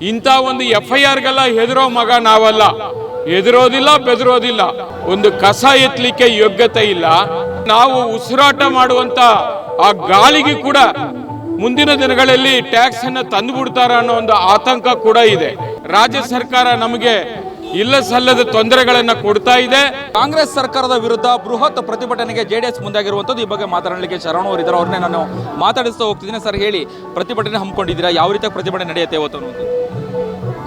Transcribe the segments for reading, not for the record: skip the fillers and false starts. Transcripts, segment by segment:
ಇಂಥ ಒಂದು FIRಗೆಲ್ಲ ಹೆದರೋ ಮಗ ನಾವಲ್ಲ. ಹೆದರೋದಿಲ್ಲ, ಬೆದರೋದಿಲ್ಲ. ಒಂದು ಕಸ ಎತ್ತಲಿಕ್ಕೆ ಯೋಗ್ಯತೆ ಇಲ್ಲ. ನಾವು ಉಸಿರಾಟ ಮಾಡುವಂತ ಆ ಗಾಳಿಗೆ ಕೂಡ ಮುಂದಿನ ದಿನಗಳಲ್ಲಿ ಟ್ಯಾಕ್ಸ್ ಅನ್ನು ತಂದು ಬಿಡ್ತಾರ ಅನ್ನೋ ಒಂದು ಆತಂಕ ಕೂಡ ಇದೆ. ರಾಜ್ಯ ಸರ್ಕಾರ ನಮಗೆ ಇಲ್ಲ ಸಲ್ಲದ ತೊಂದರೆಗಳನ್ನ ಕೊಡ್ತಾ ಇದೆ. ಕಾಂಗ್ರೆಸ್ ಸರ್ಕಾರದ ವಿರುದ್ಧ ಬೃಹತ್ ಪ್ರತಿಭಟನೆಗೆ JDS ಮುಂದಾಗಿರುವಂಥದ್ದು. ಈ ಬಗ್ಗೆ ಮಾತನಾಡಲಿಕ್ಕೆ ಶರಣ್ ಅವರು ಇದ್ದಾರೆ. ಅವ್ರನ್ನೇ ನಾನು ಮಾತಾಡಿಸ್ತಾ ಹೋಗ್ತಿದ್ದೀನಿ. ಸರ್ ಹೇಳಿ, ಪ್ರತಿಭಟನೆ ಹಮ್ಮಿಕೊಂಡಿದ್ದೀರಾ, ಯಾವ ರೀತಿ ಪ್ರತಿಭಟನೆ ನಡೆಯುತ್ತೆ ಇವತ್ತು ಅನ್ನೋದು?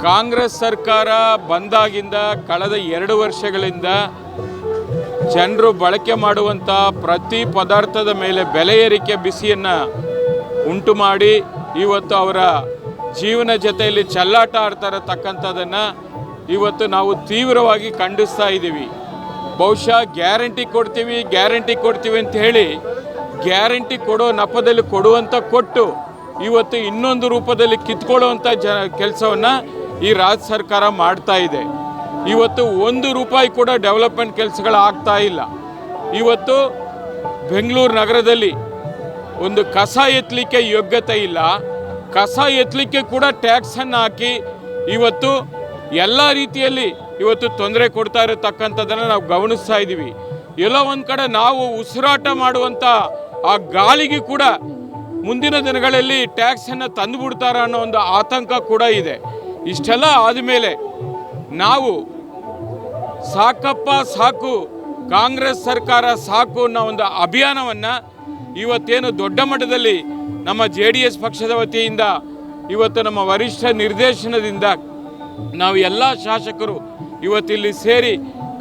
ಕಾಂಗ್ರೆಸ್ ಸರ್ಕಾರ ಬಂದಾಗಿಂದ ಕಳೆದ 2 ವರ್ಷಗಳಿಂದ ಜನರು ಬಳಕೆ ಮಾಡುವಂಥ ಪ್ರತಿ ಪದಾರ್ಥದ ಮೇಲೆ ಬೆಲೆ ಏರಿಕೆ ಬಿಸಿಯನ್ನು ಉಂಟು ಮಾಡಿ ಇವತ್ತು ಅವರ ಜೀವನ ಜೊತೆಯಲ್ಲಿ ಚೆಲ್ಲಾಟ ಆಡ್ತಾ ಇರತಕ್ಕಂಥದ್ದನ್ನು ಇವತ್ತು ನಾವು ತೀವ್ರವಾಗಿ ಖಂಡಿಸ್ತಾ ಇದ್ದೀವಿ. ಬಹುಶಃ ಗ್ಯಾರಂಟಿ ಕೊಡ್ತೀವಿ ಅಂತ ಹೇಳಿ ಗ್ಯಾರಂಟಿ ಕೊಡೋ ನೆಪದಲ್ಲಿ ಕೊಡುವಂಥ ಕೊಟ್ಟು ಇವತ್ತು ಇನ್ನೊಂದು ರೂಪದಲ್ಲಿ ಕಿತ್ಕೊಳ್ಳುವಂಥ ಕೆಲಸವನ್ನು ಈ ರಾಜ್ಯ ಸರ್ಕಾರ ಮಾಡ್ತಾ ಇದೆ. ಇವತ್ತು 1 ರೂಪಾಯಿ ಕೂಡ ಡೆವಲಪ್ಮೆಂಟ್ ಕೆಲಸಗಳಾಗ್ತಾ ಇಲ್ಲ. ಇವತ್ತು ಬೆಂಗಳೂರು ನಗರದಲ್ಲಿ ಒಂದು ಕಸ ಎತ್ತಲಿಕ್ಕೆ ಯೋಗ್ಯತೆ ಇಲ್ಲ. ಕಸ ಎತ್ತಲಿಕ್ಕೆ ಕೂಡ ಟ್ಯಾಕ್ಸನ್ನು ಹಾಕಿ ಇವತ್ತು ಎಲ್ಲ ರೀತಿಯಲ್ಲಿ ಇವತ್ತು ತೊಂದರೆ ಕೊಡ್ತಾ ಇರತಕ್ಕಂಥದ್ದನ್ನು ನಾವು ಗಮನಿಸ್ತಾ ಇದ್ದೀವಿ. ಎಲ್ಲೋ ಒಂದು ಕಡೆ ನಾವು ಉಸಿರಾಟ ಮಾಡುವಂಥ ಆ ಗಾಳಿಗೆ ಕೂಡ ಮುಂದಿನ ದಿನಗಳಲ್ಲಿ ಟ್ಯಾಕ್ಸನ್ನು ತಂದು ಬಿಡ್ತಾರ ಅನ್ನೋ ಒಂದು ಆತಂಕ ಕೂಡ ಇದೆ. ಇಷ್ಟೆಲ್ಲ ಆದಮೇಲೆ ನಾವು ಸಾಕಪ್ಪ ಸಾಕು, ಕಾಂಗ್ರೆಸ್ ಸರ್ಕಾರ ಸಾಕು ಅನ್ನೋ ಒಂದು ಅಭಿಯಾನವನ್ನು ಇವತ್ತೇನು ದೊಡ್ಡ ಮಟ್ಟದಲ್ಲಿ ನಮ್ಮ JDS ಪಕ್ಷದ ವತಿಯಿಂದ ಇವತ್ತು ನಮ್ಮ ವರಿಷ್ಠ ನಿರ್ದೇಶನದಿಂದ ನಾವು ಎಲ್ಲ ಶಾಸಕರು ಇವತ್ತಿಲ್ಲಿ ಸೇರಿ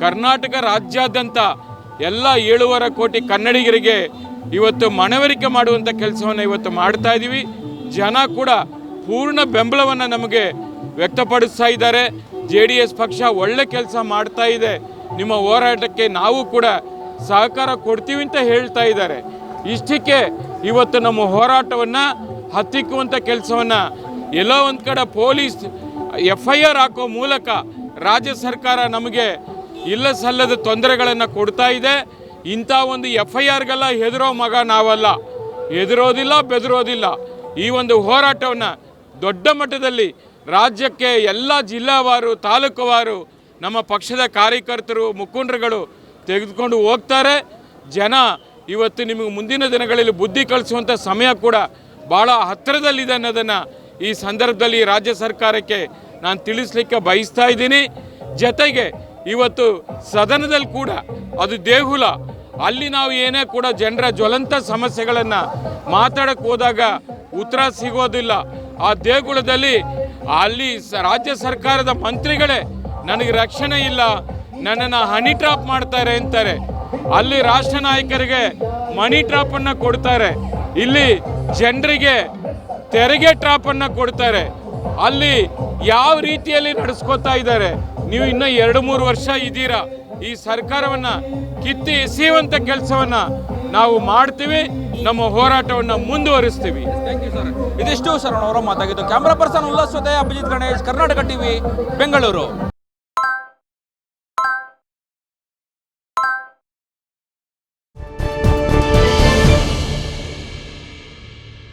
ಕರ್ನಾಟಕ ರಾಜ್ಯಾದ್ಯಂತ ಎಲ್ಲ 7.5 ಕೋಟಿ ಕನ್ನಡಿಗರಿಗೆ ಇವತ್ತು ಮನವರಿಕೆ ಮಾಡುವಂಥ ಕೆಲಸವನ್ನು ಇವತ್ತು ಮಾಡ್ತಾ ಇದ್ದೀವಿ. ಜನ ಕೂಡ ಪೂರ್ಣ ಬೆಂಬಲವನ್ನು ನಮಗೆ ವ್ಯಕ್ತಪಡಿಸ್ತಾ ಇದ್ದಾರೆ. JDS ಪಕ್ಷ ಒಳ್ಳೆ ಕೆಲಸ ಮಾಡ್ತಾ ಇದೆ, ನಿಮ್ಮ ಹೋರಾಟಕ್ಕೆ ನಾವು ಕೂಡ ಸಹಕಾರ ಕೊಡ್ತೀವಿ ಅಂತ ಹೇಳ್ತಾ ಇದ್ದಾರೆ. ಇಷ್ಟಕ್ಕೆ ಇವತ್ತು ನಮ್ಮ ಹೋರಾಟವನ್ನು ಹತ್ತಿಕ್ಕುವಂಥ ಕೆಲಸವನ್ನು ಎಲ್ಲೋ ಒಂದು ಕಡೆ ಪೊಲೀಸ್ FIR ಹಾಕೋ ಮೂಲಕ ರಾಜ್ಯ ಸರ್ಕಾರ ನಮಗೆ ಇಲ್ಲ ಸಲ್ಲದ ತೊಂದರೆಗಳನ್ನು ಕೊಡ್ತಾ ಇದೆ. ಇಂಥ ಒಂದು FIRಗೆಲ್ಲ ಹೆದರೋ ಮಗ ನಾವಲ್ಲ. ಹೆದರೋದಿಲ್ಲ, ಬೆದರೋದಿಲ್ಲ. ಈ ಒಂದು ಹೋರಾಟವನ್ನು ದೊಡ್ಡ ಮಟ್ಟದಲ್ಲಿ ರಾಜ್ಯಕ್ಕೆ ಎಲ್ಲ ಜಿಲ್ಲಾವಾರು, ತಾಲೂಕುವಾರು ನಮ್ಮ ಪಕ್ಷದ ಕಾರ್ಯಕರ್ತರು, ಮುಖಂಡರುಗಳು ತೆಗೆದುಕೊಂಡು ಹೋಗ್ತಾರೆ. ಜನ ಇವತ್ತು ನಿಮಗೆ ಮುಂದಿನ ದಿನಗಳಲ್ಲಿ ಬುದ್ಧಿ ಕಲಿಸುವಂಥ ಸಮಯ ಕೂಡ ಭಾಳ ಹತ್ತಿರದಲ್ಲಿದೆ ಅನ್ನೋದನ್ನು ಈ ಸಂದರ್ಭದಲ್ಲಿ ರಾಜ್ಯ ಸರ್ಕಾರಕ್ಕೆ ನಾನು ತಿಳಿಸ್ಲಿಕ್ಕೆ ಬಯಸ್ತಾ ಇದ್ದೀನಿ. ಜೊತೆಗೆ ಇವತ್ತು ಸದನದಲ್ಲಿ ಕೂಡ ಅದು ದೇಗುಲ, ಅಲ್ಲಿ ನಾವು ಏನೇ ಕೂಡ ಜನರ ಜ್ವಲಂತ ಸಮಸ್ಯೆಗಳನ್ನು ಮಾತಾಡಕ್ಕೆ ಹೋದಾಗ ಉತ್ತರ ಸಿಗೋದಿಲ್ಲ. ಆ ದೇಗುಲದಲ್ಲಿ ಅಲ್ಲಿ ರಾಜ್ಯ ಸರ್ಕಾರದ ಮಂತ್ರಿಗಳೇ ನನಗೆ ರಕ್ಷಣೆ ಇಲ್ಲ, ನನ್ನನ್ನು ಹನಿ ಟ್ರಾಪ್ ಮಾಡ್ತಾರೆ ಅಂತಾರೆ. ಅಲ್ಲಿ ರಾಷ್ಟ್ರ ನಾಯಕರಿಗೆ ಮನಿ ಟ್ರಾಪನ್ನು ಕೊಡ್ತಾರೆ, ಇಲ್ಲಿ ಜನರಿಗೆ ತೆರಿಗೆ ಟ್ರಾಪನ್ನು ಕೊಡ್ತಾರೆ. ಅಲ್ಲಿ ಯಾವ ರೀತಿಯಲ್ಲಿ ನಡೆಸ್ಕೋತಾ ಇದ್ದಾರೆ. ನೀವು ಇನ್ನೂ 2-3 ವರ್ಷ ಇದ್ದೀರಾ. ಈ ಸರ್ಕಾರವನ್ನು ಕಿತ್ತಿ ಎಸೆಯುವಂಥ ಕೆಲಸವನ್ನು ನಾವು ಮಾಡ್ತೀವಿ, ನಮ್ಮ ಹೋರಾಟವನ್ನು ಮುಂದುವರಿಸ್ತೀವಿ. Thank you sir. ಇದಿಷ್ಟು ಶರಣ್ ಅವರ ಮಾತಾಗಿದ್ದು. ಕ್ಯಾಮ್ರಾ ಪರ್ಸನ್ ಉಲ್ಲಾಸ್ ಜೊತೆ ಅಭಿಜಿತ್ ಗಣೇಶ್, ಕರ್ನಾಟಕ TV, ಬೆಂಗಳೂರು.